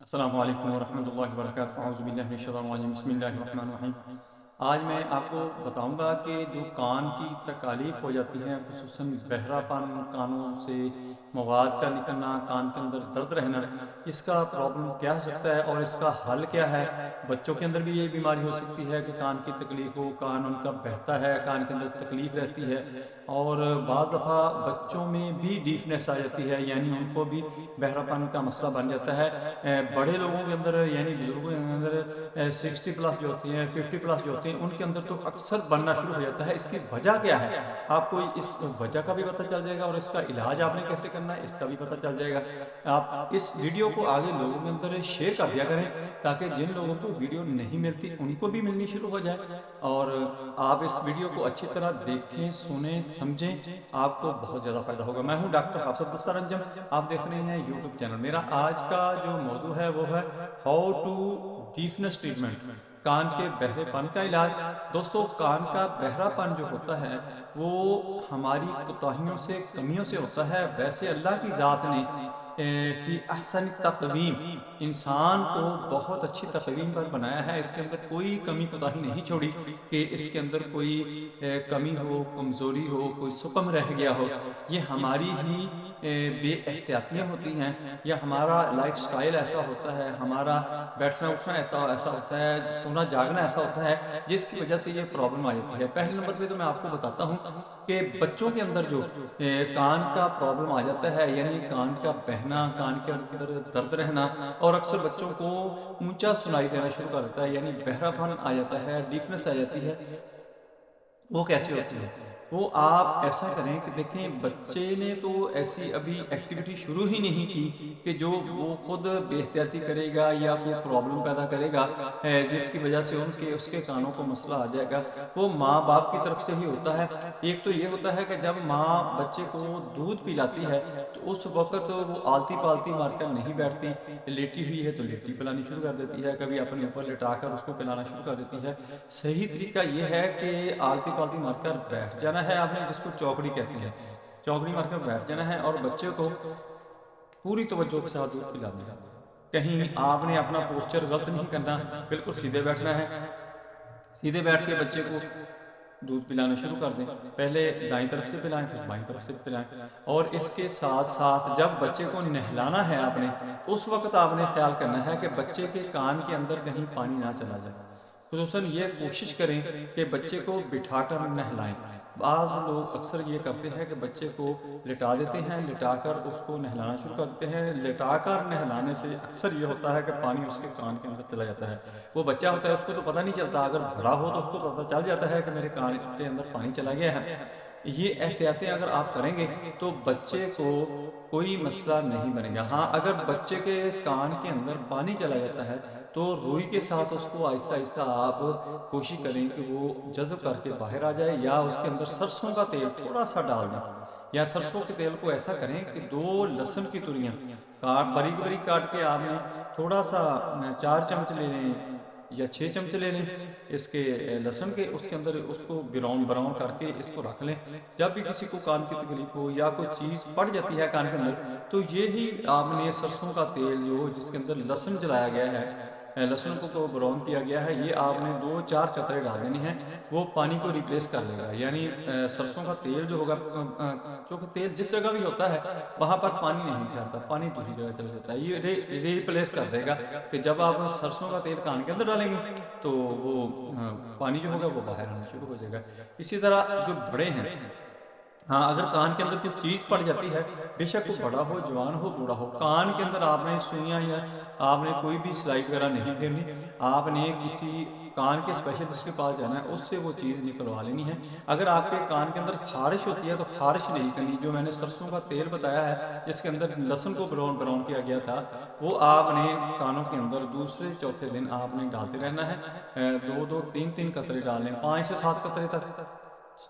السلام علیکم ورحمۃ اللہ وبرکاتہ، اعوذ باللہ من الشیطان الرجیم، بسم اللہ الرحمن الرحیم۔ آج میں آپ کو بتاؤں گا کہ جو کان کی تکالیف ہو جاتی ہیں، خصوصاً بہرا پن، کانوں سے مواد کا نکلنا، کان کے اندر درد رہنا، اس کا پرابلم کیا ہو سکتا ہے اور اس کا حل کیا ہے۔ بچوں کے اندر بھی یہ بیماری ہو سکتی ہے کہ کان کی تکلیف ہو، کان ان کا بہتا ہے، کان کے اندر تکلیف رہتی ہے، اور بعض دفعہ بچوں میں بھی ڈیفنس آ جاتی ہے، یعنی ان کو بھی بہرا پن کا مسئلہ بن جاتا ہے۔ بڑے لوگوں کے اندر یعنی بزرگوں کے اندر 60 پلس جو ہوتی ہیں، 50 پلس جو ہوتے ہیں، ان کے اندر تو اکثر بننا شروع ہو جاتا ہے۔ اس کی وجہ کیا ہے، آپ کو اس وجہ کا بھی پتہ چل جائے گا، اور اس کا علاج آپ نے کیسے کرنا ہے اس کا بھی پتہ چل جائے گا۔ آپ اس ویڈیو کو آگے لوگوں کے اندر شیئر کر دیا کریں، تاکہ جن لوگوں کو ویڈیو نہیں ملتی ان کو بھی ملنی شروع ہو جائے، اور آپ اس ویڈیو کو اچھی طرح دیکھیں، سنیں، سمجھیں، آپ کو بہت زیادہ فائدہ ہوگا۔ میں ہوں ڈاکٹر حافظ عبدالستار، آپ دیکھ رہے ہیں یوٹیوب چینل۔ میرا آج کا جو موضوع ہے وہ ہے ہاؤ ٹو ڈیفنس ٹریٹمنٹ، کان کے بہرے پن کا علاج۔ دوستو، کان کا بہرا پن جو ہوتا ہے وہ ہماری کوتاہیوں سے، کمیوں سے ہوتا ہے۔ ویسے اللہ کی ذات نے فی احسن تقویم انسان کو بہت اچھی تقویم پر بنایا ہے۔ اس کے اندر کوئی کمی کوتاہی نہیں چھوڑی کہ اس کے اندر کوئی کمی ہو، کمزوری ہو، کوئی سکم رہ گیا ہو۔ یہ ہماری ہی بے احتیاطیاں ہوتی ہیں، یا ہمارا لائف سٹائل ایسا ہوتا ہے، ہمارا بیٹھنا اٹھنا ایسا ہوتا ہے، سونا جاگنا ایسا ہوتا ہے، جس کی وجہ سے یہ پرابلم آ جاتی ہے۔ پہلے نمبر پہ تو میں آپ کو بتاتا ہوں کہ بچوں کے اندر جو کان کا پرابلم آ جاتا ہے، یعنی کان کا بہنا، کان کے اندر درد رہنا، اور اکثر بچوں کو اونچا سنائی دینا شروع کر دیتا ہے، یعنی بہرا پن آ جاتا ہے، ڈیفنس آ جاتی ہے۔ وہ کیسے ہوتی ہے؟ وہ آپ ایسا کریں کہ دیکھیں، بچے نے تو ایسی ابھی ایکٹیویٹی شروع ہی نہیں کی کہ جو وہ خود بے احتیاطی کرے گا یا کوئی پرابلم پیدا کرے گا، جس کی وجہ سے اس کے کانوں کو مسئلہ آ جائے گا۔ وہ ماں باپ کی طرف سے ہی ہوتا ہے۔ ایک تو یہ ہوتا ہے کہ جب ماں بچے کو دودھ پلاتی ہے تو اس وقت وہ آلتی پالتی مار کر نہیں بیٹھتی، لیٹی ہوئی ہے تو لیٹی پلانی شروع کر دیتی ہے، کبھی اپنے اوپر لٹا کر اس کو پلانا شروع کر دیتی ہے۔ صحیح طریقہ یہ ہے کہ آلتی پالتی مار کر بیٹھ جانا ہے آپ نے، جس کو چوکڑی کہتے ہیں، چوکڑی مار کر بیٹھ جانا ہے، اور بچے کو پوری توجہ کے ساتھ دودھ پلانا ہے۔ کہیں آپ نے اپنا پوسچر غلط نہیں کرنا، بالکل سیدھے بیٹھنا ہے۔ سیدھے بیٹھ کے بچے کو دودھ پلانا شروع کر دیں، پہلے دائیں طرف سے پلائیں، پھر بائیں طرف سے پلائیں، اور اس کے ساتھ ساتھ جب بچے کو نہلانا ہے آپ نے، اس وقت آپ نے خیال کرنا ہے کہ بچے کے کان کے اندر کہیں پانی نہ چلا جائے۔ خصوصاً یہ کوشش کریں کہ بچے کو بٹھا کر نہلائیں۔ بعض لوگ اکثر یہ کرتے ہیں کہ بچے کو لٹا دیتے ہیں، لٹا کر اس کو نہلانا شروع کر دیتے ہیں۔ لٹا کر نہلانے سے اکثر یہ ہوتا ہے کہ پانی اس کے کان کے اندر چلا جاتا ہے۔ وہ بچہ ہوتا ہے، اس کو تو پتہ نہیں چلتا، اگر بڑا ہو تو اس کو پتہ چل جاتا ہے کہ میرے کان کے اندر پانی چلا گیا ہے۔ یہ احتیاطیں اگر آپ کریں گے تو بچے کو کوئی مسئلہ نہیں بنے گا۔ ہاں، اگر بچے کے کان کے اندر پانی چلا جاتا ہے تو روئی کے ساتھ اس کو آہستہ آہستہ آپ کوشش کریں کہ وہ جذب کر کے باہر آ جائے، یا اس کے اندر سرسوں کا تیل تھوڑا سا ڈال دیں، یا سرسوں کے تیل کو ایسا کریں کہ 2 لہسن کی تلیاں باریک باریک کاٹ کے آپ نے تھوڑا سا 4 چمچ لے لیں یا 6 چمچ لے لیں اس کے لہسن کے، اس کے اندر اس کو براؤن کر کے اس کو رکھ لیں۔ جب بھی کسی کو کان کی تکلیف ہو یا کوئی چیز پڑ جاتی ہے کان کے اندر، تو یہی آپ نے سرسوں کا تیل جو جس کے اندر لہسن جلایا گیا ہے، لہسن کو براؤن کیا گیا ہے، یہ آپ نے 2-4 قطرے ڈال دینے ہیں۔ وہ پانی کو ریپلیس کر لے گا، یعنی سرسوں کا تیل جو ہوگا، چونکہ تیل جس جگہ بھی ہوتا ہے وہاں پر پانی نہیں ٹھہرتا، پانی دوسری جگہ چلا جاتا ہے، یہ ریپلیس کر دے گا کہ جب آپ سرسوں کا تیل کان کے اندر ڈالیں گے تو وہ پانی جو ہوگا وہ باہر آنا شروع ہو جائے گا۔ اسی طرح جو بڑے ہیں، ہاں، اگر کان کے اندر کوئی چیز پڑ جاتی ہے، بے شک وہ بڑا ہو، جوان ہو، بوڑھا ہو، کان کے اندر آپ نے سوئیاں یا آپ نے کوئی بھی سلائی وغیرہ نہیں پھیرنی، آپ نے کسی کان کے اسپیشلسٹ کے پاس جانا ہے، اس سے وہ چیز نکلوا لینی ہے۔ اگر آپ کے کان کے اندر خارش ہوتی ہے تو خارش نہیں کرنی، جو میں نے سرسوں کا تیل بتایا ہے جس کے اندر لہسن کو براؤن کیا گیا تھا، وہ آپ نے کانوں کے اندر دوسرے چوتھے دن آپ نے ڈالتے رہنا ہے۔ 2-3 قطرے ڈالیں، 5 سے 7 قطرے تک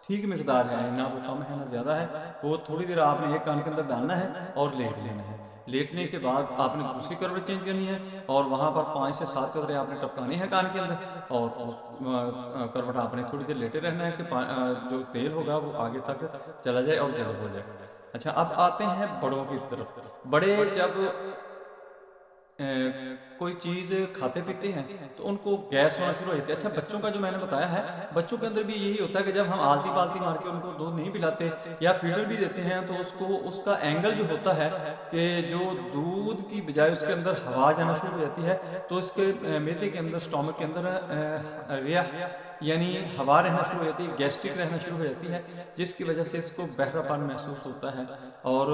ٹھیک مقدار ہے، نہ وہ کم ہے نہ زیادہ ہے۔ وہ تھوڑی دیر آپ نے ایک کان کے اندر ڈالنا ہے اور لیٹ لینا ہے۔ لیٹنے کے بعد آپ نے دوسری کروٹ چینج کرنی ہے، اور وہاں پر 5 سے 7 قطرے آپ نے ٹپکانے ہیں کان کے اندر، اور اس کروٹ آپ نے تھوڑی دیر لیٹے رہنا ہے کہ جو تیل ہوگا وہ آگے تک چلا جائے اور جذب ہو جائے۔ اچھا، اب آتے ہیں بڑوں کی طرف۔ بڑے جب کوئی چیز کھاتے پیتے ہیں تو ان کو گیس ہونا شروع ہو جاتی ہے۔ اچھا بچوں کا جو میں نے بتایا ہے، بچوں کے اندر بھی یہی ہوتا ہے کہ جب ہم آلتی پالتی مار کے ان کو دودھ نہیں پلاتے یا فیڈر بھی دیتے ہیں تو اس کا اینگل جو ہوتا ہے کہ جو دودھ کی بجائے اس کے اندر ہوا جانا شروع ہو جاتی ہے، تو اس کے معدے کے اندر، اسٹامک کے اندر ریح یعنی ہوا رہنا شروع ہو جاتی ہے، گیسٹرک رہنا شروع ہو جاتی ہے، جس کی وجہ سے اس کو بہرا پن محسوس ہوتا ہے اور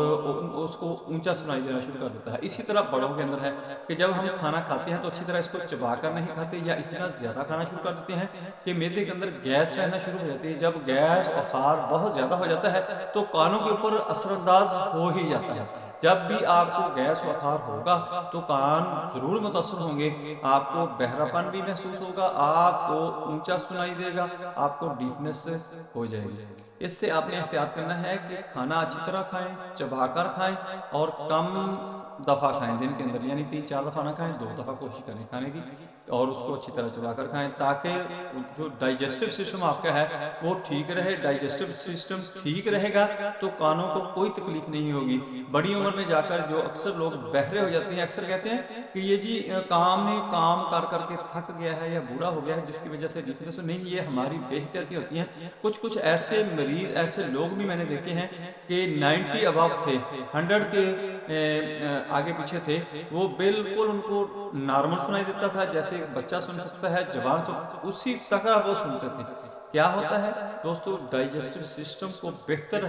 اس کو اونچا سنائی دینا شروع کر دیتا ہے۔ اسی طرح بڑوں کے اندر ہے کہ جب ہم کھانا کھاتے ہیں تو اچھی طرح اس کو چبا کر نہیں کھاتے یا اتنا زیادہ کھانا شروع کر دیتے ہیں کہ معدے کے اندر گیس رہنا شروع ہو جاتی ہے۔ جب گیس بخار بہت زیادہ ہو جاتا ہے تو کانوں کے اوپر اثر انداز ہو ہی جاتا ہے۔ جب بھی آپ کو گیس بخار ہوگا تو کان ضرور متاثر ہوں گے، آپ کو بہرا پن بھی محسوس ہوگا، آپ کو اونچا سنائی دے گا، آپ کو ڈیفنس ہو جائے گی۔ اس سے آپ نے احتیاط کرنا ہے کہ کھانا اچھی طرح کھائیں، چبا کر کھائیں اور کم دفعہ کھائیں دن کے اندر، یعنی 3-4 دفعہ نہ کھائیں، 2 دفعہ کوشش کریں کھانے کی، اور اس کو اچھی طرح چبا کر کھائیں تاکہ جو ڈائجسٹو سسٹم آپ کا ہے وہ ٹھیک رہے۔ ڈائجسٹو سسٹم ٹھیک رہے گا تو کانوں کو کوئی تکلیف نہیں ہوگی۔ بڑی عمر میں جا کر جو اکثر لوگ بہرے ہو جاتے ہیں، اکثر کہتے ہیں کہ یہ جی کام کر کر کے تھک گیا ہے یا بوڑھا ہو گیا ہے جس کی وجہ سے ڈیفنس نہیں، یہ ہماری بے احتیاطی ہوتی ہیں۔ کچھ ایسے مریض، ایسے لوگ بھی میں نے دیکھے ہیں کہ 90 ابو تھے، 100 کے آگے پیچھے تھے، وہ بالکل ان کو نارمل سنائی دیتا تھا جیسے ایک بچہ سن سکتا ہے، جوان اسی طرح وہ سنتے تھے۔ کیا ہوتا ہے دوستو، ڈائجسٹو سسٹم کو بہتر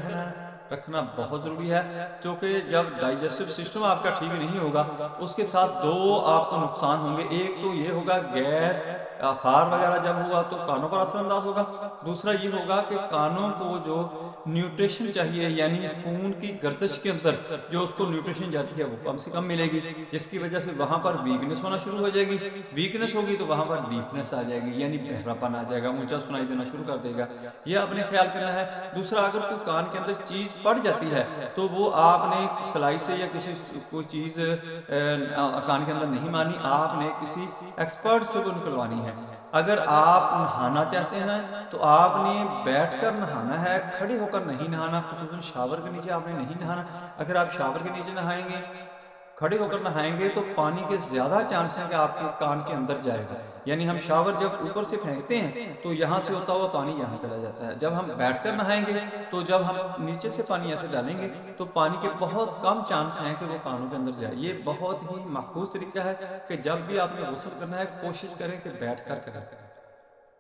رکھنا بہت ضروری ہے، کیونکہ جب ڈائجسٹو سسٹم آپ کا ٹھیک نہیں ہوگا اس کے ساتھ 2 آپ کو نقصان ہوں گے۔ ایک تو یہ ہوگا گیس بخار وغیرہ جب ہوگا تو کانوں پر اثر انداز ہوگا، دوسرا یہ ہوگا کہ کانوں کو جو نیوٹریشن چاہیے یعنی خون کی گردش کے اندر جو اس کو نیوٹریشن جاتی ہے وہ کم سے کم ملے گی، جس کی وجہ سے وہاں پر ویکنس ہونا شروع ہو جائے گی۔ ویکنس ہوگی تو وہاں پر ڈیپنس آ جائے گی، یعنی بہرا پن آ جائے گا، اونچا سنائی دینا شروع کر دے گا۔ یہ آپ نے خیال کرنا ہے۔ دوسرا، اگر کوئی کان کے اندر چیز پڑ جاتی ہے تو وہ آپ نے سلائی سے یا کسی کوئی چیز کان کے اندر نہیں مانی، آپ نے کسی ایکسپرٹ سے وہ نکلوانی ہے۔ اگر آپ نہانا چاہتے ہیں تو آپ نے بیٹھ کر نہانا ہے، کھڑے ہو کر نہیں نہانا، خصوصاً شاور کے نیچے آپ نے نہیں نہانا۔ اگر آپ شاور کے نیچے نہائیں گے، کھڑے ہو کر نہائیں گے تو پانی کے زیادہ چانس ہیں کہ آپ کے کان کے اندر جائے گا، یعنی ہم شاور جب اوپر سے پھینکتے ہیں تو یہاں سے ہوتا ہوا پانی یہاں چلا جاتا ہے۔ جب ہم بیٹھ کر نہائیں گے تو جب ہم نیچے سے پانی ایسے ڈالیں گے تو پانی کے بہت کم چانس ہیں کہ وہ کانوں کے اندر جائے۔ یہ بہت ہی محفوظ طریقہ ہے کہ جب بھی آپ نے غسل کرنا ہے کوشش کریں کہ بیٹھ کر کریں،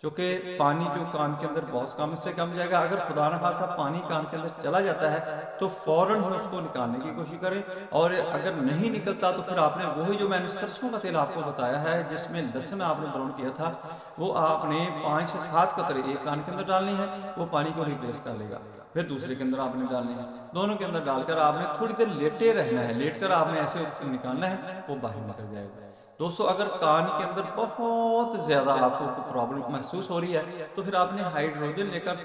کیونکہ پانی جو کان کے اندر بہت کم سے کم جائے گا۔ اگر خدا نہ خواستہ پانی کان کے اندر چلا جاتا ہے تو فوراً ہی اس کو نکالنے کی کوشش کریں، اور اگر نہیں نکلتا تو پھر آپ نے وہی جو میں نے سرسوں کا تیل آپ کو بتایا ہے جس میں لہسن آپ نے براؤن کیا تھا، وہ آپ نے 5 سے 7 قطرے ایک کان کے اندر ڈالنی ہے، وہ پانی کو ریپلیس کر لے گا۔ پھر دوسرے کے اندر آپ نے ڈالنے ہیں، دونوں کے اندر ڈال کر آپ نے تھوڑی دیر لیٹے رہنا ہے، لیٹ کر آپ نے ایسے نکالنا ہے، وہ باہر نکل جائے گا۔ دوستو، اگر کان کے اندر بہت زیادہ آپ کو پرابلم محسوس ہو رہی ہے تو پھر آپ نے ہائیڈروجن لے کر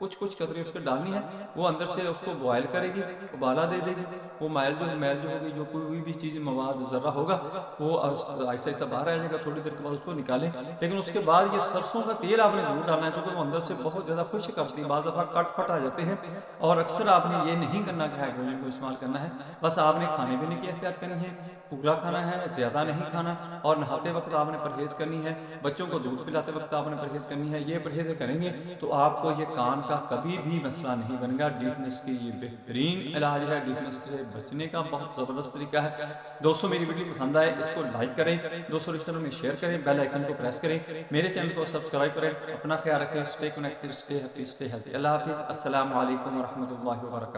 کچھ قطرے اس پہ ڈالنی ہے، وہ اندر سے اس کو بوائل کرے گی، ابالا دے دے گی، وہ میل جو ہوگی، جو کوئی بھی چیز مواد ذرہ ہوگا وہ آہستہ آہستہ باہر آ جائے گا۔ تھوڑی دیر کے بعد اس کو نکالیں، لیکن اس کے بعد یہ سرسوں کا تیل آپ نے ضرور ڈالنا ہے، چونکہ وہ اندر سے بہت زیادہ خشک کرتی ہے، بعض دفعہ کٹ پھٹ آ جاتے ہیں، اور اکثر آپ نے یہ نہیں کرنا کہ ہائیڈروجن کو استعمال کرنا ہے۔ بس آپ نے کھانے پینے کی احتیاط کرنی ہے، پورا کھانا ہے، زیادہ نہیں کھانا، اور نہاتے وقت آپ نے پرہیز کرنی ہے، بچوں کو دودھ پلاتے وقت آپ نے پرہیز کرنی ہے۔ یہ پرہیز کریں گے تو آپ کو یہ کان کا کبھی بھی مسئلہ نہیں بنے گا۔ ڈیفنس کی یہ بہترین علاج ہے، ڈیفنس سے بچنے کا بہت زبردست طریقہ ہے۔ دوستو، میری ویڈیو پسند آئے اس کو لائک کریں، دوستوں رشتوں میں شیئر کریں، بیل آئیکن کو پریس کریں، میرے چینل کو سبسکرائب کریں۔ اپنا خیال رکھیں، stay connected, stay happy, stay healthy. اللہ حافظ، السلام علیکم ورحمۃ اللہ وبرکاتہ۔